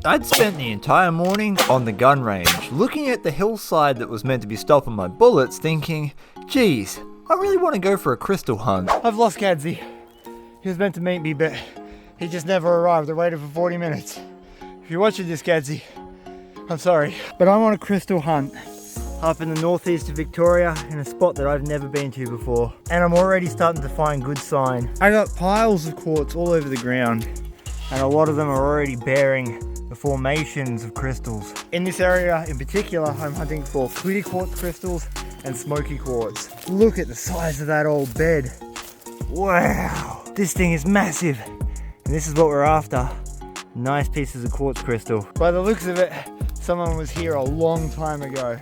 I'd spent the entire morning on the gun range, looking at the hillside that was meant to be stopping my bullets, thinking, geez, I really want to go for a crystal hunt. I've lost Gadsy. He was meant to meet me, but he just never arrived. I waited for 40 minutes. If you're watching this, Gadsy, I'm sorry. But I'm on a crystal hunt up in the northeast of Victoria in a spot that I've never been to before. And I'm already starting to find good sign. I got piles of quartz all over the ground, and a lot of them are already bearing the formations of crystals. In this area in particular, I'm hunting for clear quartz crystals and smoky quartz. Look at the size of that old bed. Wow, this thing is massive. And this is what we're after. Nice pieces of quartz crystal. By the looks of it, someone was here a long time ago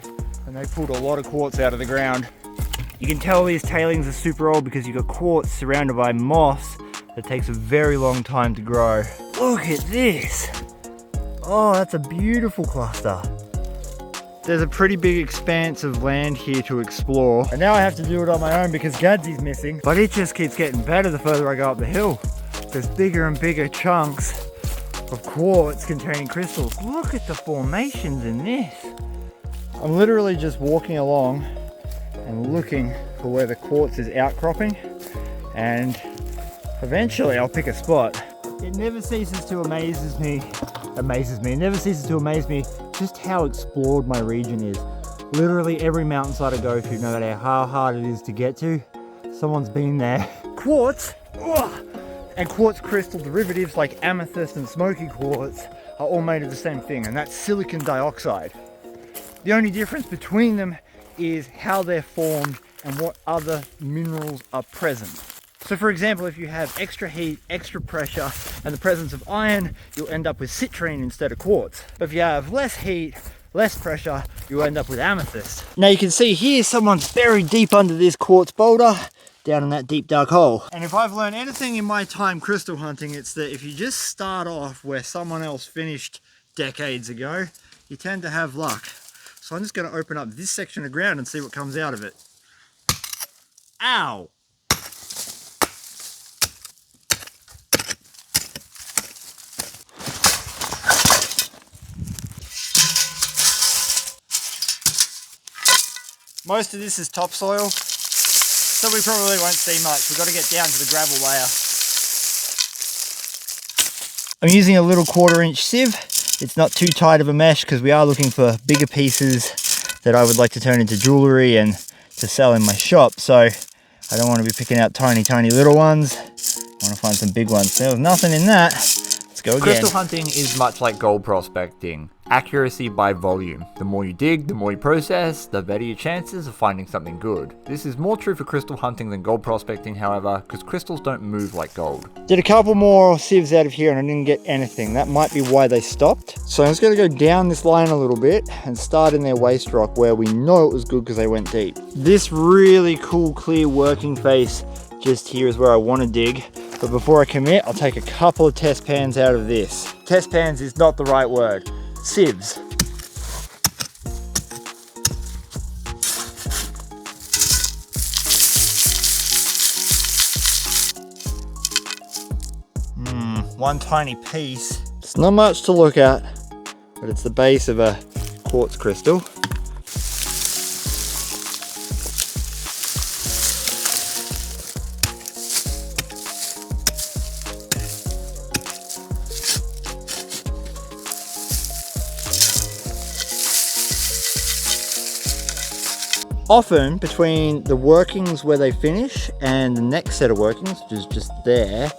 and they pulled a lot of quartz out of the ground. You can tell these tailings are super old because you've got quartz surrounded by moss that takes a very long time to grow. Look at this. Oh, that's a beautiful cluster. There's a pretty big expanse of land here to explore. And now I have to do it on my own because Gadsy's missing. But it just keeps getting better the further I go up the hill. There's bigger and bigger chunks of quartz containing crystals. Look at the formations in this. I'm literally just walking along and looking for where the quartz is outcropping. And eventually I'll pick a spot. It never ceases to amaze me. It never ceases to amaze me just how explored my region is. Literally every mountainside I go to, no matter how hard it is to get to, someone's been there. Quartz, and quartz crystal derivatives like amethyst and smoky quartz are all made of the same thing, and that's silicon dioxide. The only difference between them is how they're formed and what other minerals are present. So for example, if you have extra heat, extra pressure, and the presence of iron, you'll end up with citrine instead of quartz. But if you have less heat, less pressure, you'll end up with amethyst. Now you can see here, someone's buried deep under this quartz boulder, down in that deep dark hole. And if I've learned anything in my time crystal hunting, it's that if you just start off where someone else finished decades ago, you tend to have luck. So I'm just gonna open up this section of ground and see what comes out of it. Ow! Most of this is topsoil, so we probably won't see much. We've got to get down to the gravel layer. I'm using a little 1/4-inch sieve. It's not too tight of a mesh because we are looking for bigger pieces that I would like to turn into jewellery and to sell in my shop. So I don't want to be picking out tiny little ones. I want to find some big ones. There was nothing in that. Let's go again. Crystal hunting is much like gold prospecting. Accuracy by volume. The more you dig, the more you process, the better your chances of finding something good. This is more true for crystal hunting than gold prospecting, however, because crystals don't move like gold. Did a couple more sieves out of here and I didn't get anything. That might be why they stopped. So I'm just going to go down this line a little bit and start in their waste rock where we know it was good because they went deep. This really cool clear working face just here is where I want to dig. But before I commit, I'll take a couple of test pans out of this. Test pans is not the right word. Sieves. One tiny piece. It's not much to look at, but it's the base of a quartz crystal. Often between the workings where they finish and the next set of workings, which is just there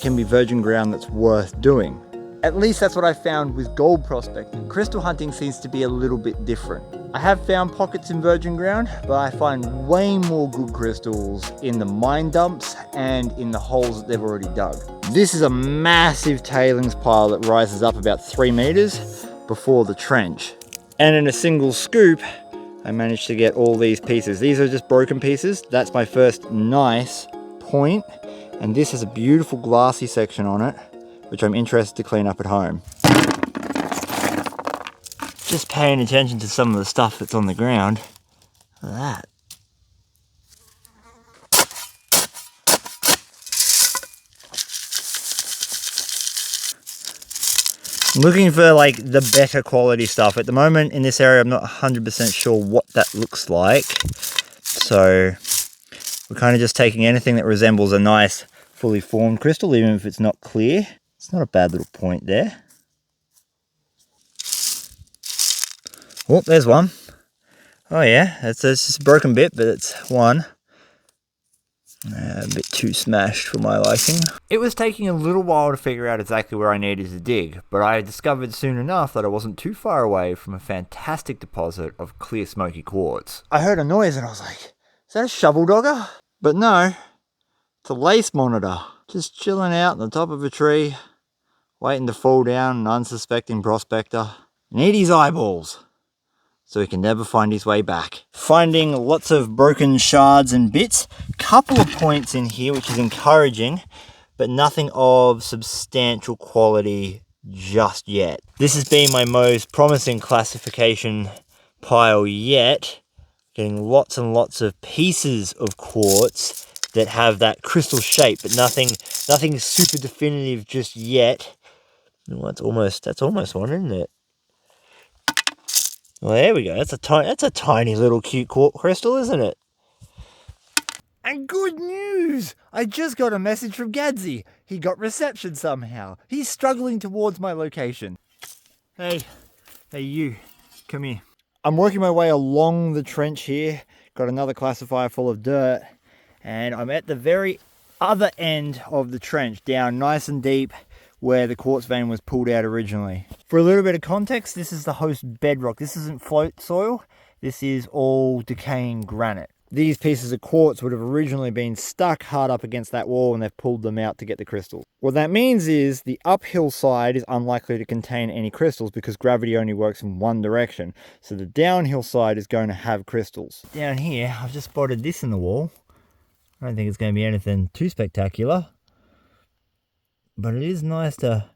can be virgin ground that's worth doing. At least that's what I found with gold prospecting. Crystal hunting seems to be a little bit different. I have found pockets in virgin ground, but I find way more good crystals in the mine dumps and in the holes that they've already dug. This is a massive tailings pile that rises up about 3 meters before the trench. And in a single scoop, I managed to get all these pieces. These are just broken pieces. That's my first nice point. And this has a beautiful glassy section on it, which I'm interested to clean up at home. Just paying attention to some of the stuff that's on the ground. Look at that. Looking for like the better quality stuff. At the moment in this area, I'm not 100% sure what that looks like. So we're kind of just taking anything that resembles a nice fully formed crystal, even if it's not clear. It's not a bad little point there. Oh, there's one. Oh yeah, it's just a broken bit, but it's one. A bit too smashed for my liking. It was taking a little while to figure out exactly where I needed to dig, but I discovered soon enough that I wasn't too far away from a fantastic deposit of clear smoky quartz. I heard a noise and I was like, is that a shovel dogger? But no, it's a lace monitor. Just chilling out on the top of a tree, waiting to fall down an unsuspecting prospector and eat his eyeballs, so he can never find his way back. Finding lots of broken shards and bits. Couple of points in here, which is encouraging, but nothing of substantial quality just yet. This has been my most promising classification pile yet. Getting lots and lots of pieces of quartz that have that crystal shape, but nothing super definitive just yet. Well, that's almost one, isn't it? Well, there we go. That's a tiny little cute quartz crystal, isn't it? And good news! I just got a message from Gadsy. He got reception somehow. He's struggling towards my location. Hey you, come here. I'm working my way along the trench here. Got another classifier full of dirt. And I'm at the very other end of the trench, down nice and deep, where the quartz vein was pulled out originally. For a little bit of context, this is the host bedrock. This isn't float soil. This is all decaying granite. These pieces of quartz would have originally been stuck hard up against that wall and they've pulled them out to get the crystals. What that means is the uphill side is unlikely to contain any crystals because gravity only works in one direction. So the downhill side is going to have crystals. Down here, I've just spotted this in the wall. I don't think it's going to be anything too spectacular. But it is nice to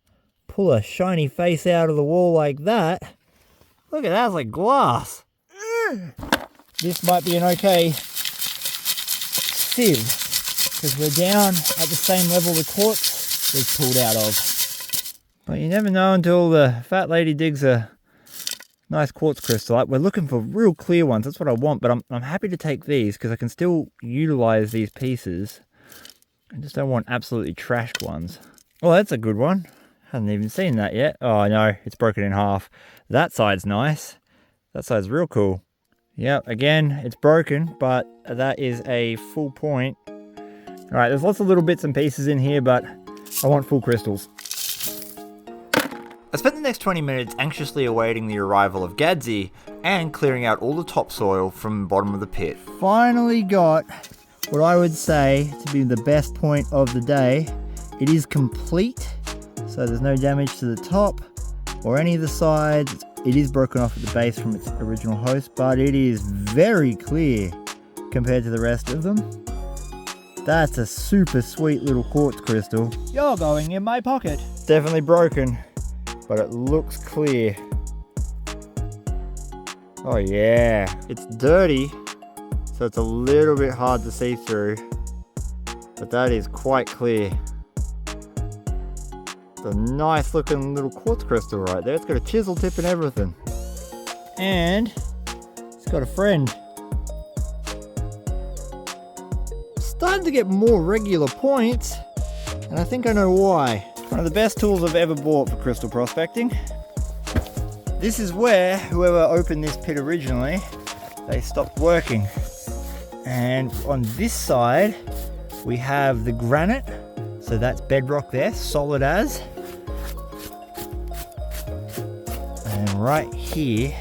pull a shiny face out of the wall like that. Look at that, it's like glass. This might be an okay sieve, because we're down at the same level the quartz was pulled out of. But you never know until the fat lady digs a nice quartz crystal up. We're looking for real clear ones, that's what I want, but I'm happy to take these because I can still utilize these pieces. I just don't want absolutely trashed ones. Oh, that's a good one. Haven't even seen that yet. Oh no, it's broken in half. That side's nice. That side's real cool. Yep, again, it's broken, but that is a full point. Alright, there's lots of little bits and pieces in here, but I want full crystals. I spent the next 20 minutes anxiously awaiting the arrival of Gadsy and clearing out all the topsoil from the bottom of the pit. Finally got what I would say to be the best point of the day. It is complete, so there's no damage to the top or any of the sides. It is broken off at the base from its original host, but it is very clear compared to the rest of them. That's a super sweet little quartz crystal. You're going in my pocket. It's definitely broken, but it looks clear. Oh yeah. It's dirty, so it's a little bit hard to see through, but that is quite clear. It's a nice looking little quartz crystal right there. It's got a chisel tip and everything. And it's got a friend. Starting to get more regular points, and I think I know why. One of the best tools I've ever bought for crystal prospecting. This is where whoever opened this pit originally, they stopped working. And on this side, we have the granite. So that's bedrock there, solid as. And right here,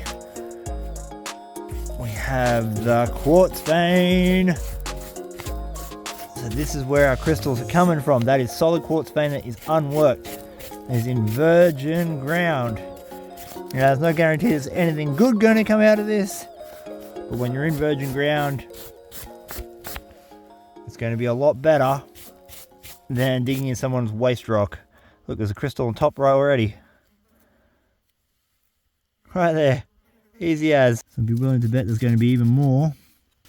we have the quartz vein. So this is where our crystals are coming from. That is solid quartz vein that is unworked. It is in virgin ground. You know, there's no guarantee there's anything good going to come out of this. But when you're in virgin ground, it's going to be a lot better than digging in someone's waste rock. Look, there's a crystal on top right already. Right there. Easy as. So I'd be willing to bet there's going to be even more.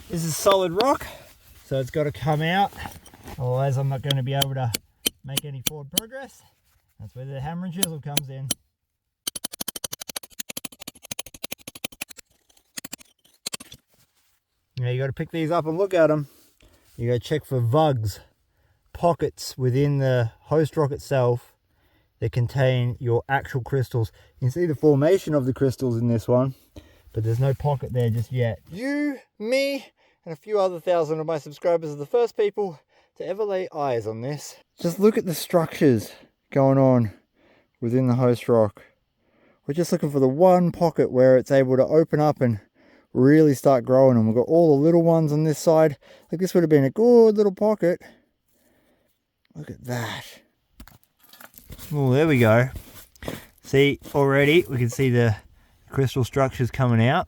This is solid rock, so it's got to come out. Otherwise I'm not going to be able to make any forward progress. That's where the hammer and chisel comes in. You know, you got to pick these up and look at them. You got to check for Vo-Gus, pockets within the host rock itself that contain your actual crystals. You can see the formation of the crystals in this one, but there's no pocket there just yet. You, me, and a few other thousand of my subscribers are the first people to ever lay eyes on this. Just look at the structures going on within the host rock. We're just looking for the one pocket where it's able to open up and really start growing. And we've got all the little ones on this side. Like this would have been a good little pocket. Look at that. Oh, there we go. See, already we can see the crystal structures coming out.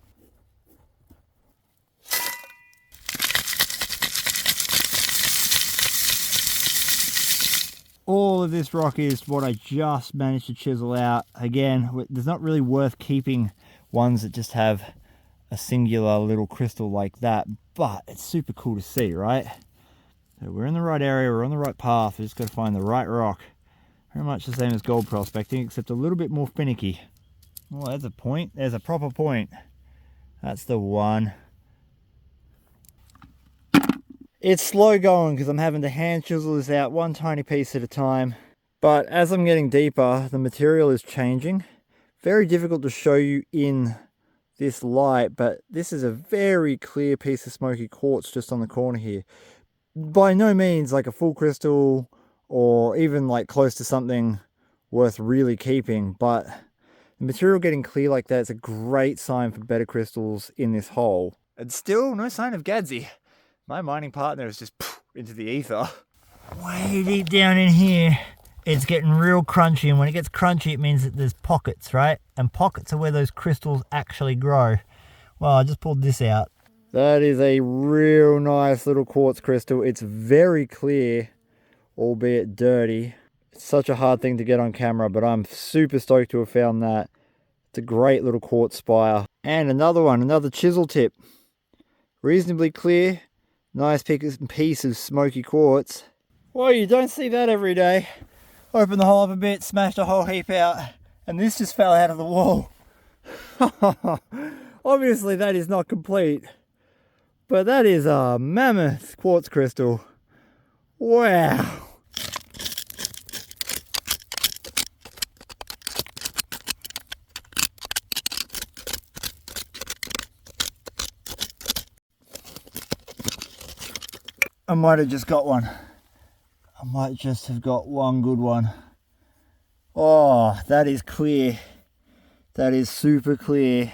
All of this rock is what I just managed to chisel out. Again, there's not really worth keeping ones that just have a singular little crystal like that, but it's super cool to see, right? So we're in the right area, we're on the right path, we just got to find the right rock. Very much the same as gold prospecting, except a little bit more finicky. Oh, there's a point, there's a proper point. That's the one. It's slow going because I'm having to hand chisel this out one tiny piece at a time. But as I'm getting deeper, the material is changing. Very difficult to show you in this light, but this is a very clear piece of smoky quartz just on the corner here. By no means like a full crystal or even like close to something worth really keeping, but the material getting clear like that is a great sign for better crystals in this hole. And still no sign of Gadsy. My mining partner is just into the ether. Way deep down in here, it's getting real crunchy, and when it gets crunchy, it means that there's pockets, right? And pockets are where those crystals actually grow. Well, I just pulled this out. That is a real nice little quartz crystal. It's very clear, albeit dirty. It's such a hard thing to get on camera, but I'm super stoked to have found that. It's a great little quartz spire. And another one, another chisel tip. Reasonably clear. Nice piece of smoky quartz. Well, you don't see that every day. Open the hole up a bit, smashed a whole heap out, and this just fell out of the wall. Obviously that is not complete, but that is a mammoth quartz crystal. Wow. I might have just got one. I might just have got one good one. Oh, that is clear. That is super clear.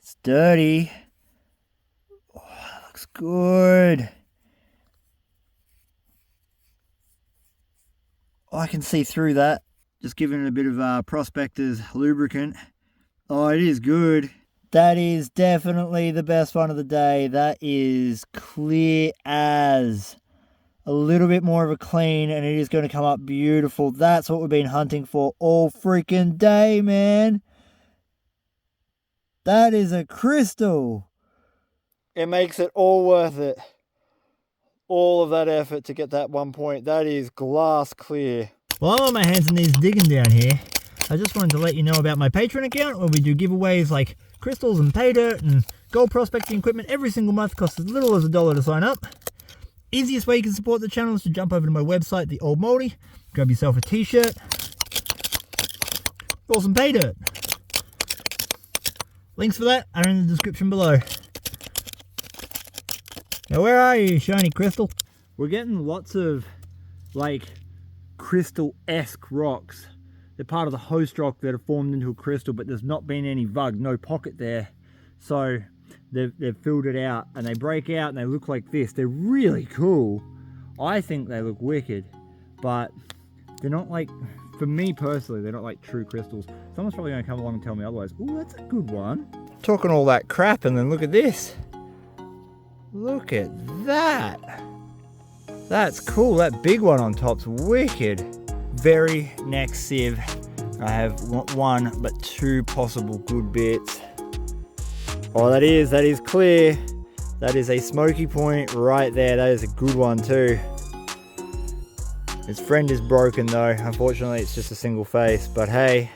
It's dirty. Oh, that looks good. I can see through that. Just giving it a bit of prospector's lubricant. Oh, it is good. That is definitely the best one of the day. That is clear as. A little bit more of a clean, and it is going to come up beautiful. That's what we've been hunting for all freaking day, man. That is a crystal. It makes it all worth it. All of that effort to get that 1 point. That is glass clear. Well, I'm on my hands and knees digging down here. I just wanted to let you know about my Patreon account where we do giveaways like crystals and pay dirt and gold prospecting equipment every single month. Costs as little as $1 to sign up. Easiest way you can support the channel is to jump over to my website, The Old Moldy, grab yourself a t-shirt or some pay dirt. Links for that are in the description below. Now where are you, shiny crystal? We're getting lots of like crystal-esque rocks. They're part of the host rock that have formed into a crystal, but there's not been any Vo-Gus, no pocket there. So they've filled it out, and they break out and they look like this. They're really cool. I think they look wicked, but they're not like, for me personally, they're not like true crystals. Someone's probably going to come along and tell me otherwise. Ooh, that's a good one. Talking all that crap, and then look at this. Look at that. That's cool. That big one on top's wicked. Very next sieve. I have one but two possible good bits. Oh, that is clear. That is a smoky point right there. That is a good one too. Its friend is broken though. Unfortunately, it's just a single face, but hey,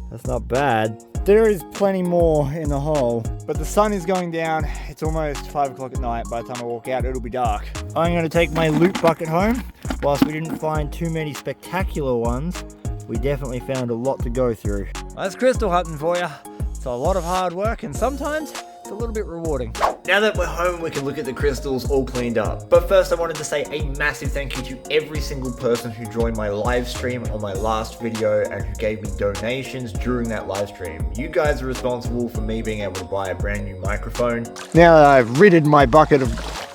that's not bad. There is plenty more in the hole, but the sun is going down. It's almost 5 o'clock at night. By the time I walk out, it'll be dark. I'm going to take my loot bucket home. Whilst we didn't find too many spectacular ones, we definitely found a lot to go through. That's crystal hunting for you. It's a lot of hard work, and sometimes it's a little bit rewarding. Now that we're home, we can look at the crystals all cleaned up. But first, I wanted to say a massive thank you to every single person who joined my live stream on my last video and who gave me donations during that live stream. You guys are responsible for me being able to buy a brand new microphone. Now that I've ridded my bucket of...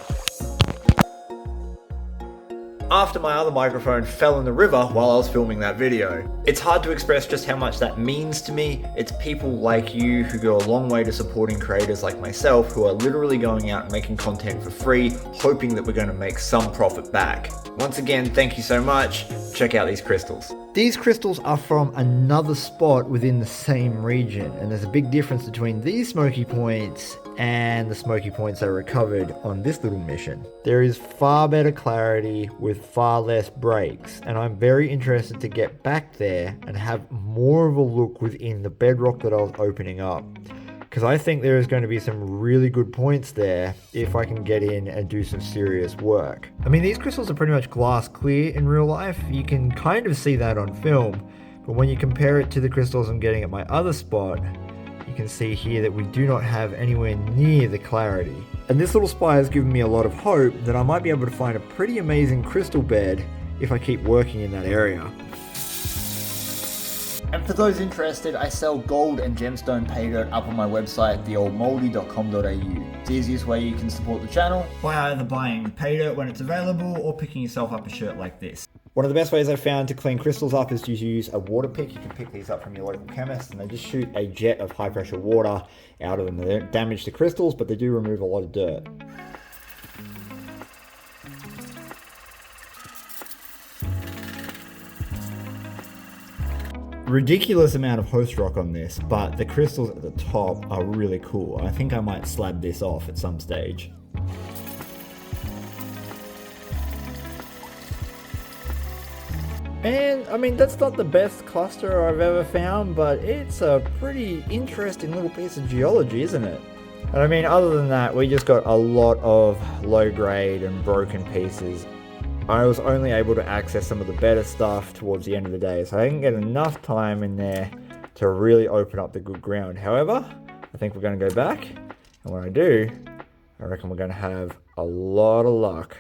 After my other microphone fell in the river while I was filming that video. It's hard to express just how much that means to me. It's people like you who go a long way to supporting creators like myself who are literally going out and making content for free, hoping that we're going to make some profit back. Once again, thank you so much. Check out these crystals. These crystals are from another spot within the same region, and there's a big difference between these Smokey points and the Smokey points I recovered on this little mission. There is far better clarity with far less breaks, and I'm very interested to get back there and have more of a look within the bedrock that I was opening up, because I think there is going to be some really good points there if I can get in and do some serious work. I mean, these crystals are pretty much glass clear in real life. You can kind of see that on film, but when you compare it to the crystals I'm getting at my other spot, you can see here that we do not have anywhere near the clarity. And this little spire has given me a lot of hope that I might be able to find a pretty amazing crystal bed if I keep working in that area. And for those interested, I sell gold and gemstone pay dirt up on my website, theoldmoldy.com.au. It's the easiest way you can support the channel by either buying pay dirt when it's available or picking yourself up a shirt like this. One of the best ways I've found to clean crystals up is to use a water pick. You can pick these up from your local chemist, and they just shoot a jet of high pressure water out of them. They don't damage the crystals, but they do remove a lot of dirt. Ridiculous amount of host rock on this, but the crystals at the top are really cool. I think I might slab this off at some stage. And I mean, that's not the best cluster I've ever found, but it's a pretty interesting little piece of geology, isn't it? And I mean, other than that, we just got a lot of low grade and broken pieces. I was only able to access some of the better stuff towards the end of the day, so I didn't get enough time in there to really open up the good ground. However, I think we're going to go back, and when I do, I reckon we're going to have a lot of luck.